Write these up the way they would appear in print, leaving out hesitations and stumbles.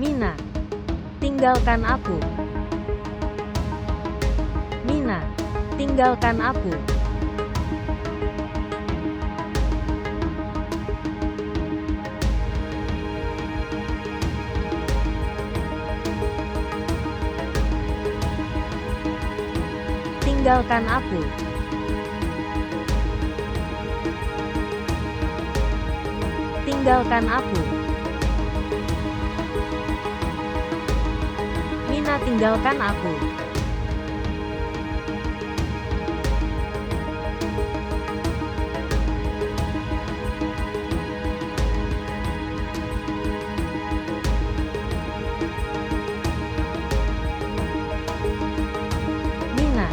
Mina, tinggalkan aku. Mina, tinggalkan aku. Tinggalkan aku. Tinggalkan aku. Mina, tinggalkan aku. Mina.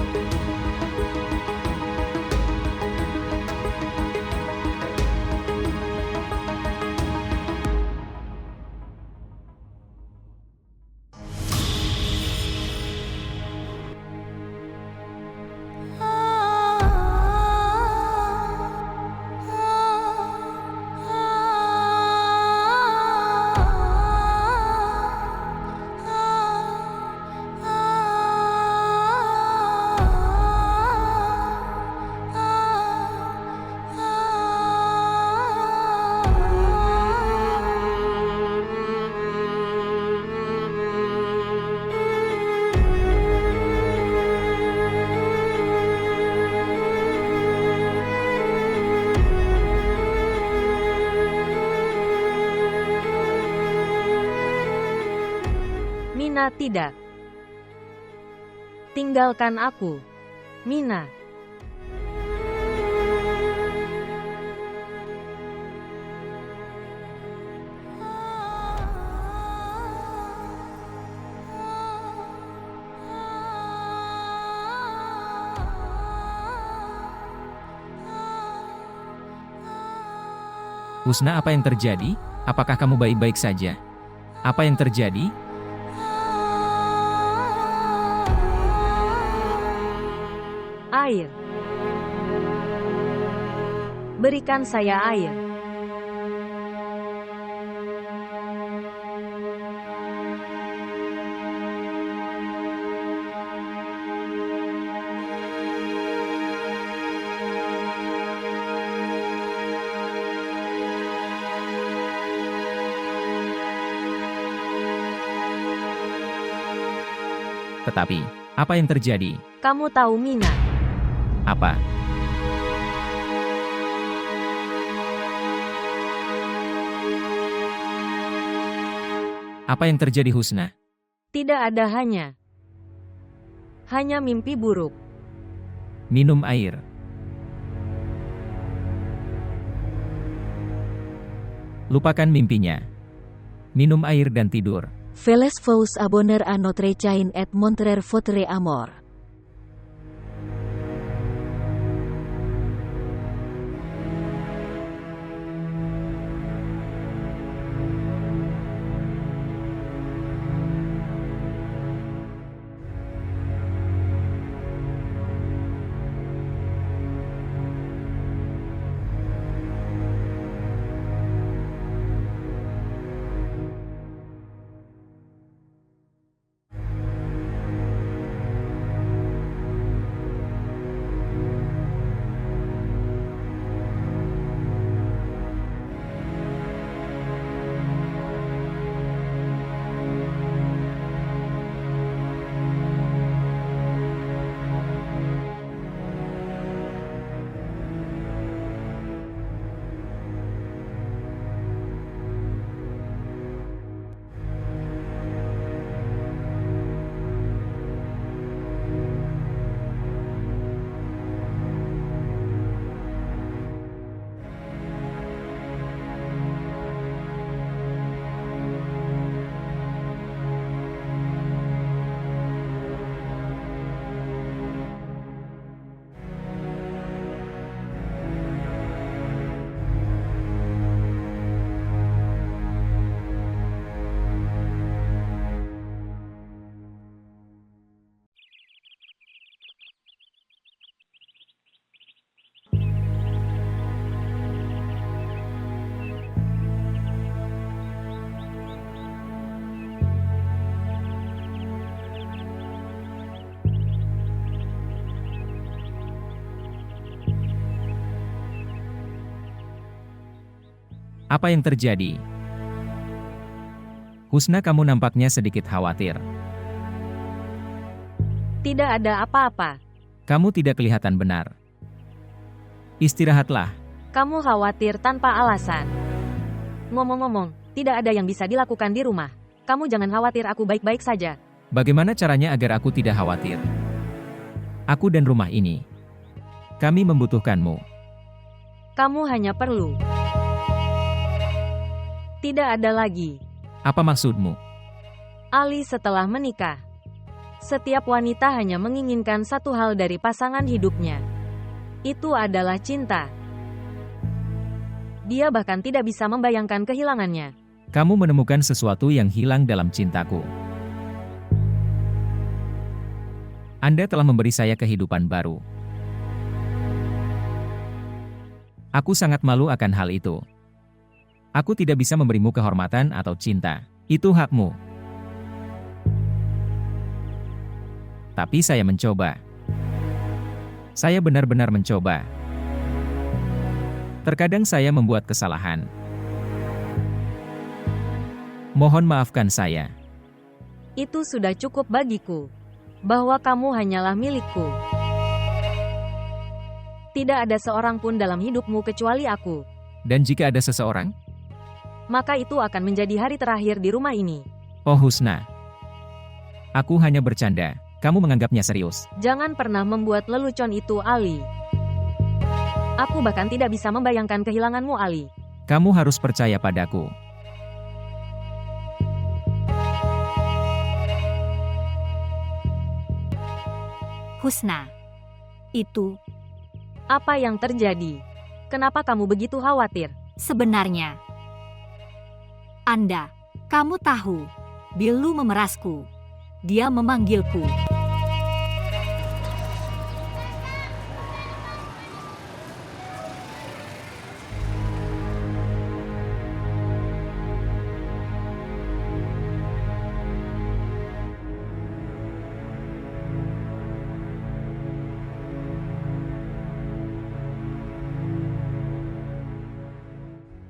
Mina, tidak. Tinggalkan aku. Mina. Husna, apa yang terjadi? Apakah kamu baik-baik saja? Apa yang terjadi? Air. Berikan saya air. Tetapi, apa yang terjadi? Kamu tahu, Mina. Apa? Apa yang terjadi, Husna? Tidak ada hanya mimpi buruk. Minum air. Lupakan mimpinya. Minum air dan tidur. Feles vous abonner à notre chaîne et montrer votre amour. Apa yang terjadi? Husna, kamu nampaknya sedikit khawatir. Tidak ada apa-apa. Kamu tidak kelihatan benar. Istirahatlah. Kamu khawatir tanpa alasan. Ngomong-ngomong, tidak ada yang bisa dilakukan di rumah. Kamu jangan khawatir, aku baik-baik saja. Bagaimana caranya agar aku tidak khawatir? Aku dan rumah ini. Kami membutuhkanmu. Kamu hanya perlu. Tidak ada lagi. Apa maksudmu? Ali setelah menikah. Setiap wanita hanya menginginkan satu hal dari pasangan hidupnya. Itu adalah cinta. Dia bahkan tidak bisa membayangkan kehilangannya. Kamu menemukan sesuatu yang hilang dalam cintaku. Anda telah memberi saya kehidupan baru. Aku sangat malu akan hal itu. Aku tidak bisa memberimu kehormatan atau cinta. Itu hakmu. Tapi saya mencoba. Saya benar-benar mencoba. Terkadang saya membuat kesalahan. Mohon maafkan saya. Itu sudah cukup bagiku. Bahwa kamu hanyalah milikku. Tidak ada seorang pun dalam hidupmu kecuali aku. Dan jika ada seseorang? Maka itu akan menjadi hari terakhir di rumah ini. Oh Husna. Aku hanya bercanda. Kamu menganggapnya serius. Jangan pernah membuat lelucon itu, Ali. Aku bahkan tidak bisa membayangkan kehilanganmu, Ali. Kamu harus percaya padaku. Husna. Itu, Apa yang terjadi? Kenapa kamu begitu khawatir? sebenarnya. Anda, kamu tahu, Bilu memerasku. Dia memanggilku.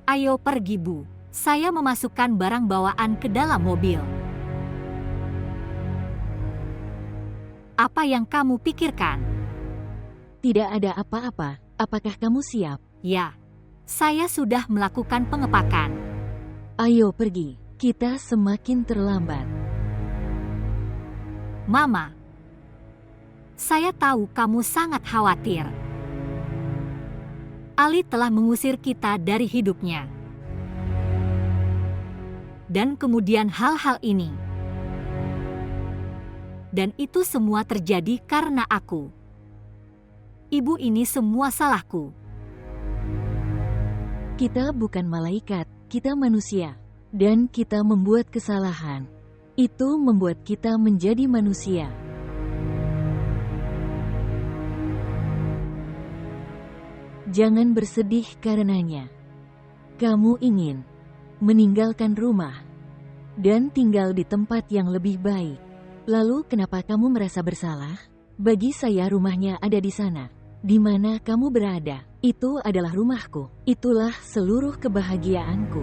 Ayo pergi, Bu. Saya memasukkan barang bawaan ke dalam mobil. Apa yang kamu pikirkan? Tidak ada apa-apa. Apakah kamu siap? Ya, saya sudah melakukan pengepakan. Ayo pergi. Kita semakin terlambat. Mama, saya tahu kamu sangat khawatir. Ali telah mengusir kita dari hidupnya. Dan kemudian hal-hal ini. Dan itu semua terjadi karena aku. Ibu, ini semua salahku. Kita bukan malaikat, kita manusia. Dan kita membuat kesalahan. Itu membuat kita menjadi manusia. Jangan bersedih karenanya. Kamu ingin meninggalkan rumah dan tinggal di tempat yang lebih baik. Lalu kenapa kamu merasa bersalah? Bagi saya rumahnya ada di sana. Di mana kamu berada, itu adalah rumahku. Itulah seluruh kebahagiaanku.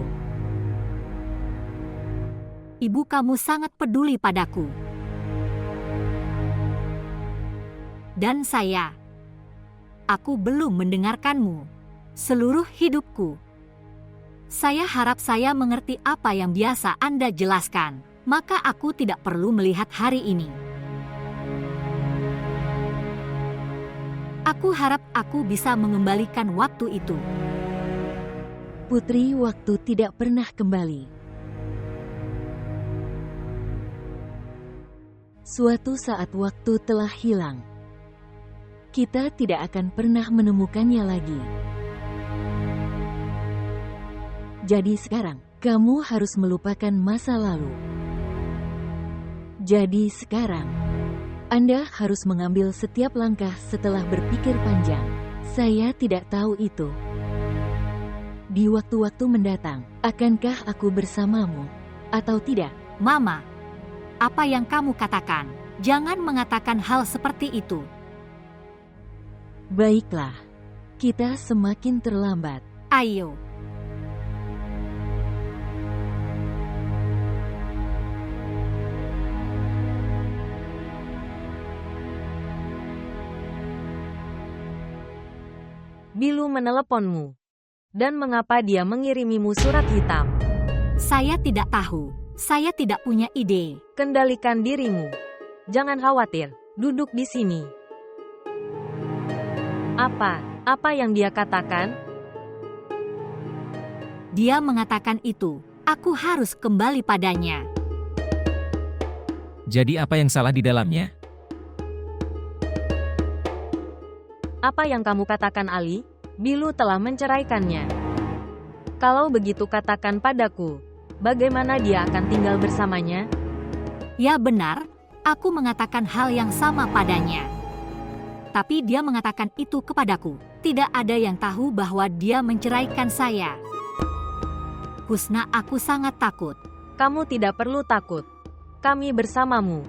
Ibu, kamu sangat peduli padaku. Dan aku belum mendengarkanmu seluruh hidupku. Saya harap saya mengerti apa yang biasa Anda jelaskan, maka aku tidak perlu melihat hari ini. Aku harap aku bisa mengembalikan waktu itu. Putri, waktu tidak pernah kembali. Suatu saat waktu telah hilang. Kita tidak akan pernah menemukannya lagi. Jadi sekarang, kamu harus melupakan masa lalu. Jadi sekarang, Anda harus mengambil setiap langkah setelah berpikir panjang. Saya tidak tahu itu. Di waktu-waktu mendatang, akankah aku bersamamu atau tidak? Mama, apa yang kamu katakan? Jangan mengatakan hal seperti itu. Baiklah, kita semakin terlambat. Ayo. Bilu meneleponmu. Dan mengapa dia mengirimimu surat hitam? Saya tidak tahu. Saya tidak punya ide. Kendalikan dirimu. Jangan khawatir. Duduk di sini. Apa yang dia katakan? Dia mengatakan itu. Aku harus kembali padanya. Jadi apa yang salah di dalamnya? Apa yang kamu katakan, Ali? Bilu telah menceraikannya. Kalau begitu katakan padaku. Bagaimana dia akan tinggal bersamanya? Ya benar, aku mengatakan hal yang sama padanya. Tapi dia mengatakan itu kepadaku. Tidak ada yang tahu bahwa dia menceraikan saya. Husna, aku sangat takut. Kamu tidak perlu takut. Kami bersamamu.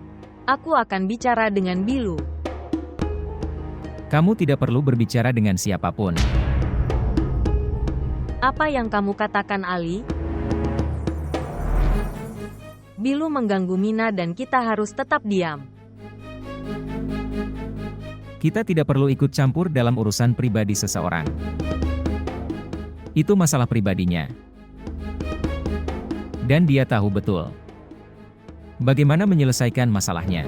Aku akan bicara dengan Bilu. Kamu tidak perlu berbicara dengan siapapun. Apa yang kamu katakan, Ali? Bilu mengganggu Mina dan kita harus tetap diam. Kita tidak perlu ikut campur dalam urusan pribadi seseorang. Itu masalah pribadinya. Dan dia tahu betul bagaimana menyelesaikan masalahnya.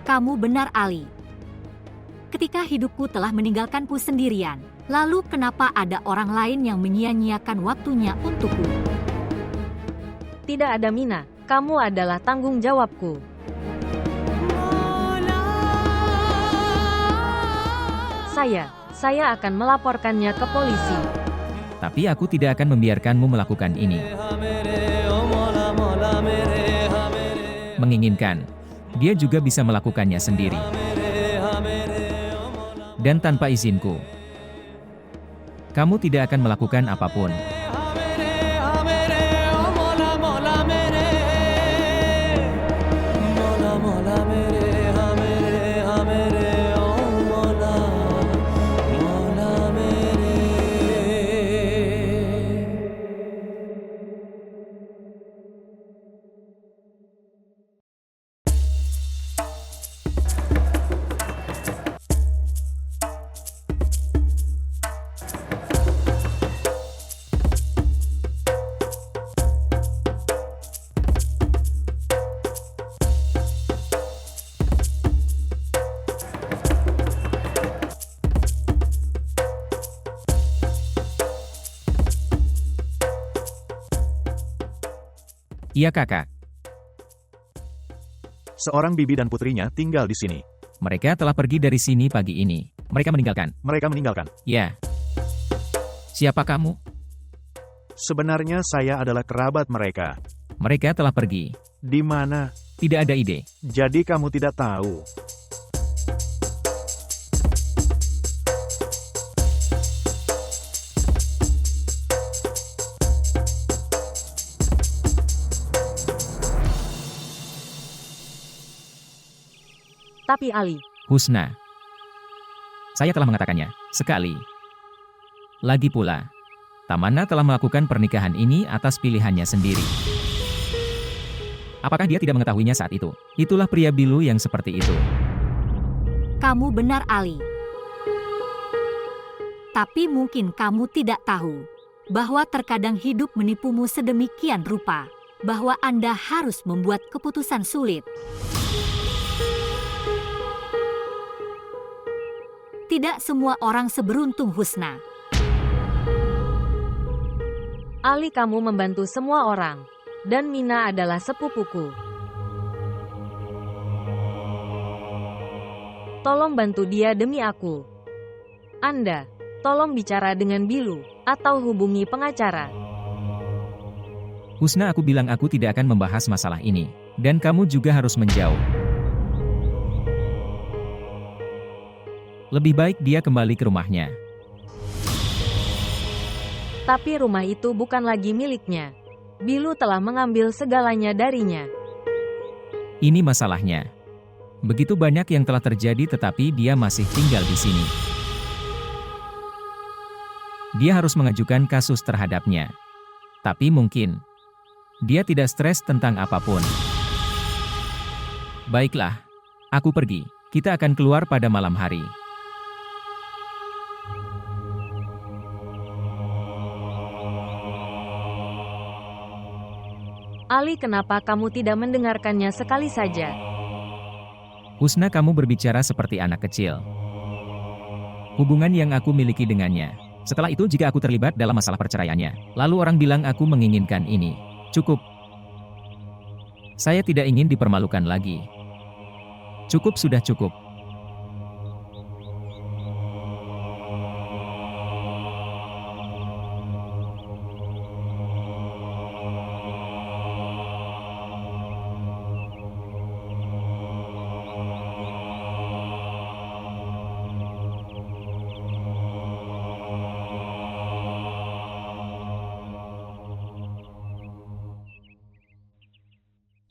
Kamu benar, Ali. Ketika hidupku telah meninggalkanku sendirian, lalu kenapa ada orang lain yang menyia-nyiakan waktunya untukku? Tidak ada, Mina. Kamu adalah tanggung jawabku. Saya akan melaporkannya ke polisi. Tapi aku tidak akan membiarkanmu melakukan ini. Menginginkan, dia juga bisa melakukannya sendiri. Dan tanpa izinku. Kamu tidak akan melakukan apapun. Iya, Kakak. Seorang bibi dan putrinya tinggal di sini. Mereka telah pergi dari sini pagi ini. Mereka meninggalkan. Mereka meninggalkan. Ya. Siapa kamu? Sebenarnya saya adalah kerabat mereka. Mereka telah pergi. Di mana? Tidak ada ide. Jadi kamu tidak tahu. Tapi Ali, Husna. Saya telah mengatakannya, sekali. Lagi pula, Tamanna telah melakukan pernikahan ini atas pilihannya sendiri. Apakah dia tidak mengetahuinya saat itu? Itulah pria Bilu yang seperti itu. Kamu benar, Ali. Tapi mungkin kamu tidak tahu bahwa terkadang hidup menipumu sedemikian rupa bahwa Anda harus membuat keputusan sulit. Tidak semua orang seberuntung Husna. Ali, kamu membantu semua orang. Dan Mina adalah sepupuku. Tolong bantu dia demi aku. Anda, tolong bicara dengan Bilu, atau hubungi pengacara. Husna, aku bilang aku tidak akan membahas masalah ini. Dan kamu juga harus menjauh. Lebih baik dia kembali ke rumahnya. Tapi rumah itu bukan lagi miliknya. Bilu telah mengambil segalanya darinya. Ini masalahnya. Begitu banyak yang telah terjadi tetapi dia masih tinggal di sini. Dia harus mengajukan kasus terhadapnya. Tapi mungkin dia tidak stres tentang apapun. Baiklah, aku pergi. Kita akan keluar pada malam hari. Ali, kenapa kamu tidak mendengarkannya sekali saja? Husna, kamu berbicara seperti anak kecil. Hubungan yang aku miliki dengannya. Setelah itu jika aku terlibat dalam masalah perceraiannya, lalu orang bilang aku menginginkan ini. Cukup. Saya tidak ingin dipermalukan lagi. Cukup, sudah cukup.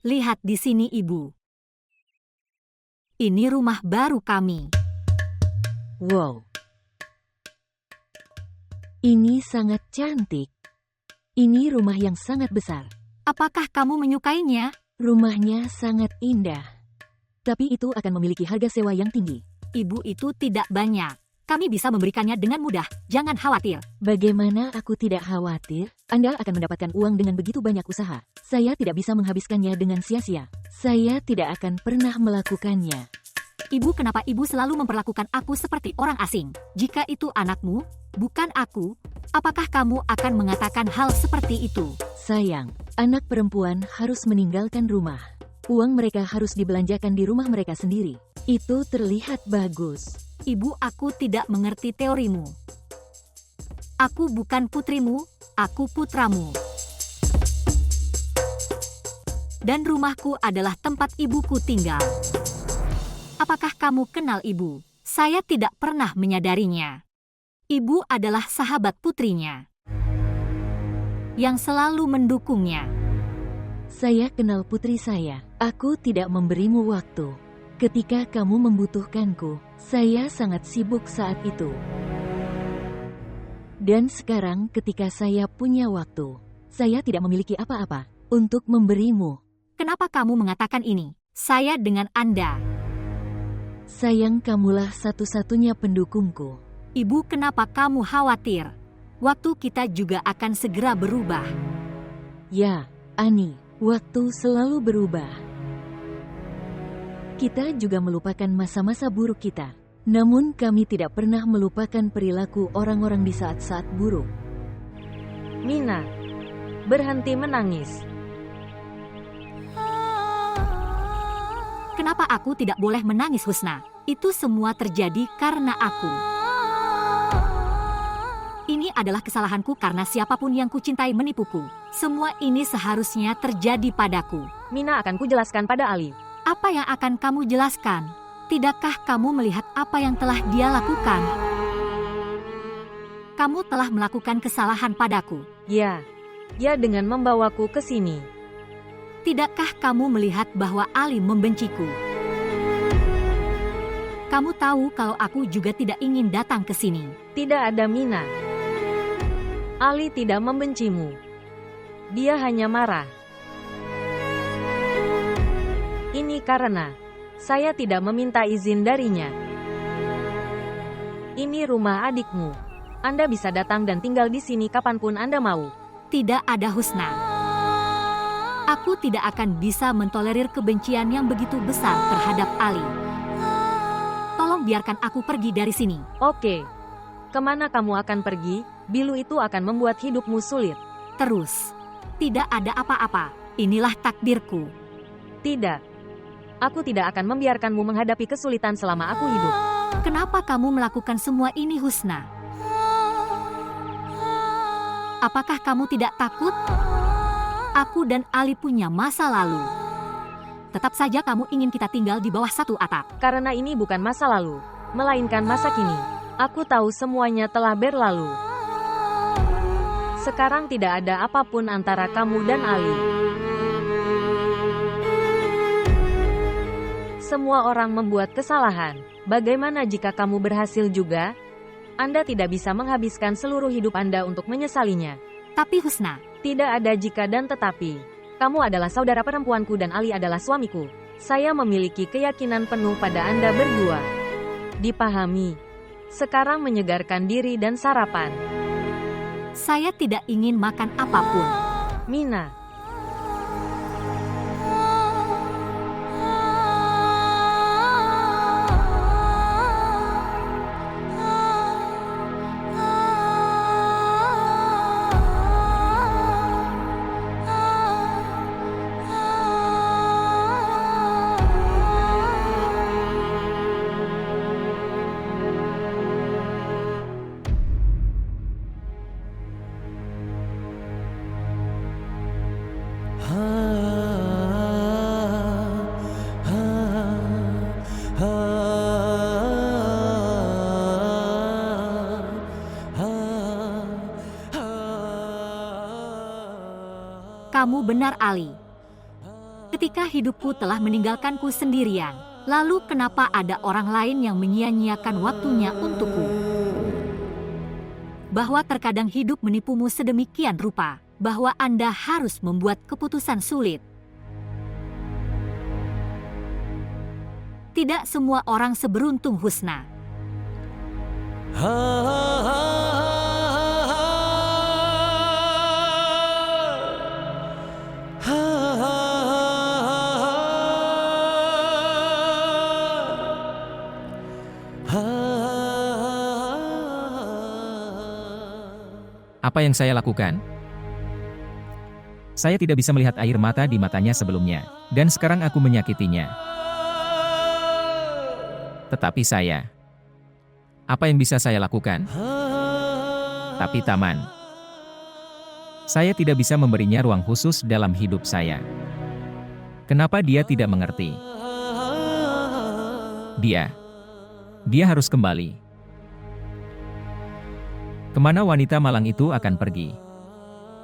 Lihat di sini, Ibu. Ini rumah baru kami. Wow. Ini sangat cantik. Ini rumah yang sangat besar. Apakah kamu menyukainya? Rumahnya sangat indah. Tapi itu akan memiliki harga sewa yang tinggi. Ibu, itu tidak banyak. Kami bisa memberikannya dengan mudah. Jangan khawatir. Bagaimana aku tidak khawatir? Anda akan mendapatkan uang dengan begitu banyak usaha. Saya tidak bisa menghabiskannya dengan sia-sia. Saya tidak akan pernah melakukannya. Ibu, kenapa Ibu selalu memperlakukan aku seperti orang asing? Jika itu anakmu, bukan aku, apakah kamu akan mengatakan hal seperti itu? Sayang, anak perempuan harus meninggalkan rumah. Uang mereka harus dibelanjakan di rumah mereka sendiri. Itu terlihat bagus. Ibu, aku tidak mengerti teorimu. Aku bukan putrimu, aku putramu. Dan rumahku adalah tempat ibuku tinggal. Apakah kamu kenal ibu? Saya tidak pernah menyadarinya. Ibu adalah sahabat putrinya yang selalu mendukungnya. Saya kenal putri saya. Aku tidak memberimu waktu. Ketika kamu membutuhkanku, saya sangat sibuk saat itu. Dan sekarang ketika saya punya waktu, saya tidak memiliki apa-apa untuk memberimu. Kenapa kamu mengatakan ini? Saya dengan Anda. Sayang, kamulah satu-satunya pendukungku. Ibu, kenapa kamu khawatir? Waktu kita juga akan segera berubah. Ya, Ani, waktu selalu berubah. Kita juga melupakan masa-masa buruk kita. Namun kami tidak pernah melupakan perilaku orang-orang di saat-saat buruk. Mina, berhenti menangis. Kenapa aku tidak boleh menangis, Husna? Itu semua terjadi karena aku. Ini adalah kesalahanku karena siapapun yang kucintai menipuku. Semua ini seharusnya terjadi padaku. Mina, akan kujelaskan pada Ali. Apa yang akan kamu jelaskan? Tidakkah kamu melihat apa yang telah dia lakukan? Kamu telah melakukan kesalahan padaku. Ya dengan membawaku ke sini. Tidakkah kamu melihat bahwa Ali membenciku? Kamu tahu kalau aku juga tidak ingin datang ke sini. Tidak ada, Mina. Ali tidak membencimu. Dia hanya marah. Ini karena saya tidak meminta izin darinya. Ini rumah adikmu. Anda bisa datang dan tinggal di sini kapanpun Anda mau. Tidak ada, Husna. Aku tidak akan bisa mentolerir kebencian yang begitu besar terhadap Ali. Tolong biarkan aku pergi dari sini. Oke. Kemana kamu akan pergi? Bilu itu akan membuat hidupmu sulit. Terus. Tidak ada apa-apa. Inilah takdirku. Tidak. Aku tidak akan membiarkanmu menghadapi kesulitan selama aku hidup. Kenapa kamu melakukan semua ini, Husna? Apakah kamu tidak takut? Aku dan Ali punya masa lalu. Tetap saja kamu ingin kita tinggal di bawah satu atap. Karena ini bukan masa lalu, melainkan masa kini. Aku tahu semuanya telah berlalu. Sekarang tidak ada apapun antara kamu dan Ali. Semua orang membuat kesalahan. Bagaimana jika kamu berhasil juga? Anda tidak bisa menghabiskan seluruh hidup Anda untuk menyesalinya. Tapi Husna, tidak ada jika dan tetapi. Kamu adalah saudara perempuanku dan Ali adalah suamiku. Saya memiliki keyakinan penuh pada Anda berdua. Dipahami. Sekarang menyegarkan diri dan sarapan. Saya tidak ingin makan apapun. Mina. Kamu benar, Ali. Ketika hidupku telah meninggalkanku sendirian, lalu kenapa ada orang lain yang menyia-nyiakan waktunya untukku? Bahwa terkadang hidup menipumu sedemikian rupa, bahwa Anda harus membuat keputusan sulit. Tidak semua orang seberuntung Husna. Apa yang saya lakukan? Saya tidak bisa melihat air mata di matanya sebelumnya, dan sekarang aku menyakitinya. Tetapi apa yang bisa saya lakukan? Tapi Taman, saya tidak bisa memberinya ruang khusus dalam hidup saya. Kenapa dia tidak mengerti? Dia harus kembali. Kemana wanita malang itu akan pergi?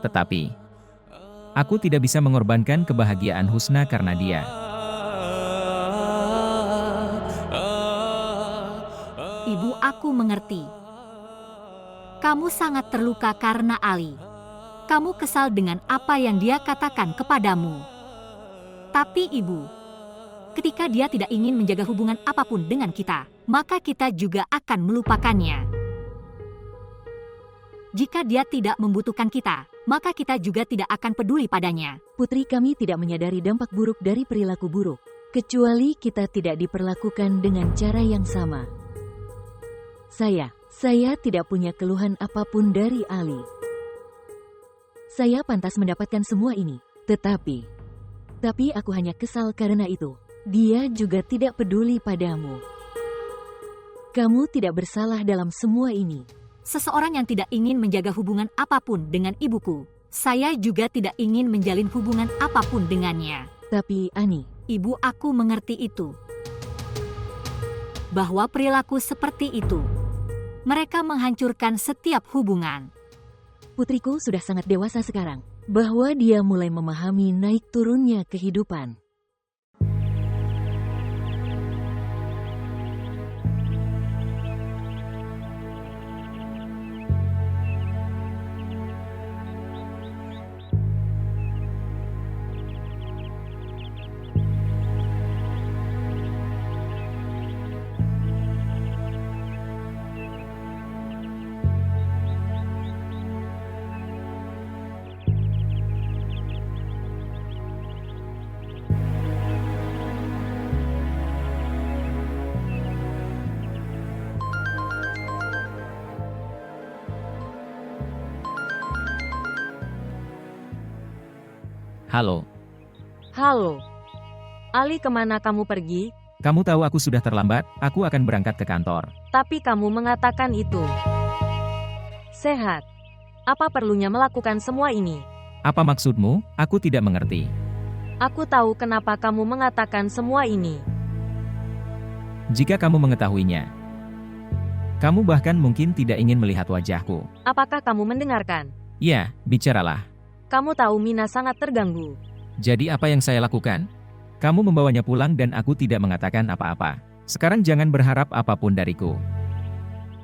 Tetapi, aku tidak bisa mengorbankan kebahagiaan Husna karena dia. Ibu, aku mengerti. Kamu sangat terluka karena Ali. Kamu kesal dengan apa yang dia katakan kepadamu. Tapi Ibu, ketika dia tidak ingin menjaga hubungan apapun dengan kita, maka kita juga akan melupakannya. Jika dia tidak membutuhkan kita, maka kita juga tidak akan peduli padanya. Putri, kami tidak menyadari dampak buruk dari perilaku buruk, kecuali kita tidak diperlakukan dengan cara yang sama. Saya tidak punya keluhan apapun dari Ali. Saya pantas mendapatkan semua ini, tapi aku hanya kesal karena itu. Dia juga tidak peduli padamu. Kamu tidak bersalah dalam semua ini. Seseorang yang tidak ingin menjaga hubungan apapun dengan ibuku, saya juga tidak ingin menjalin hubungan apapun dengannya. Tapi Ani, Ibu, aku mengerti itu. Bahwa perilaku seperti itu, mereka menghancurkan setiap hubungan. putriku sudah sangat dewasa sekarang, bahwa dia mulai memahami naik turunnya kehidupan. Halo, Halo. Ali, kemana kamu pergi? kamu tahu aku sudah terlambat, aku akan berangkat ke kantor. Tapi kamu mengatakan itu sehat. Apa perlunya melakukan semua ini? Apa maksudmu? Aku tidak mengerti. Aku tahu kenapa kamu mengatakan semua ini. Jika kamu mengetahuinya, kamu bahkan mungkin tidak ingin melihat wajahku. Apakah kamu mendengarkan? Ya, bicaralah. Kamu tahu Mina sangat terganggu. Jadi apa yang saya lakukan? Kamu membawanya pulang dan aku tidak mengatakan apa-apa. Sekarang jangan berharap apapun dariku.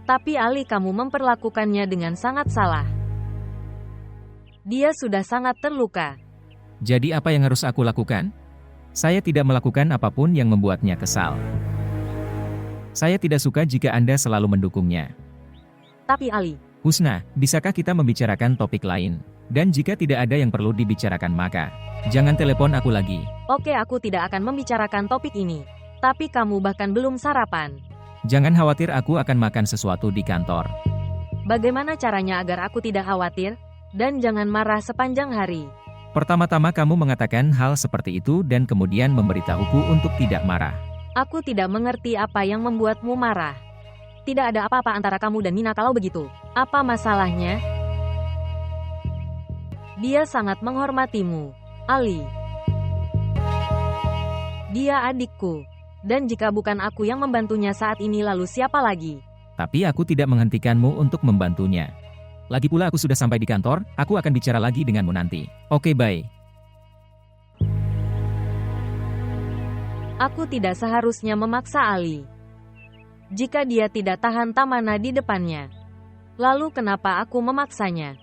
Tapi Ali, kamu memperlakukannya dengan sangat salah. Dia sudah sangat terluka. Jadi apa yang harus aku lakukan? Saya tidak melakukan apapun yang membuatnya kesal. Saya tidak suka jika Anda selalu mendukungnya. Tapi Ali, Husna, bisakah kita membicarakan topik lain? Dan jika tidak ada yang perlu dibicarakan maka, jangan telepon aku lagi. oke, aku tidak akan membicarakan topik ini. Tapi kamu bahkan belum sarapan. Jangan khawatir, aku akan makan sesuatu di kantor. Bagaimana caranya agar aku tidak khawatir? Dan jangan marah sepanjang hari. Pertama-tama kamu mengatakan hal seperti itu dan kemudian memberitahuku untuk tidak marah. Aku tidak mengerti apa yang membuatmu marah. Tidak ada apa-apa antara kamu dan Mina kalau begitu. Apa masalahnya? Dia sangat menghormatimu, Ali. Dia adikku. Dan jika bukan aku yang membantunya saat ini, lalu siapa lagi? Tapi aku tidak menghentikanmu untuk membantunya. Lagi pula aku sudah sampai di kantor, aku akan bicara lagi denganmu nanti. Oke, bye. Aku tidak seharusnya memaksa Ali. Jika dia tidak tahan Tamana di depannya, lalu kenapa aku memaksanya?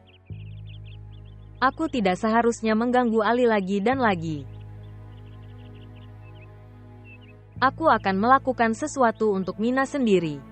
Aku tidak seharusnya mengganggu Ali lagi dan lagi. Aku akan melakukan sesuatu untuk Mina sendiri.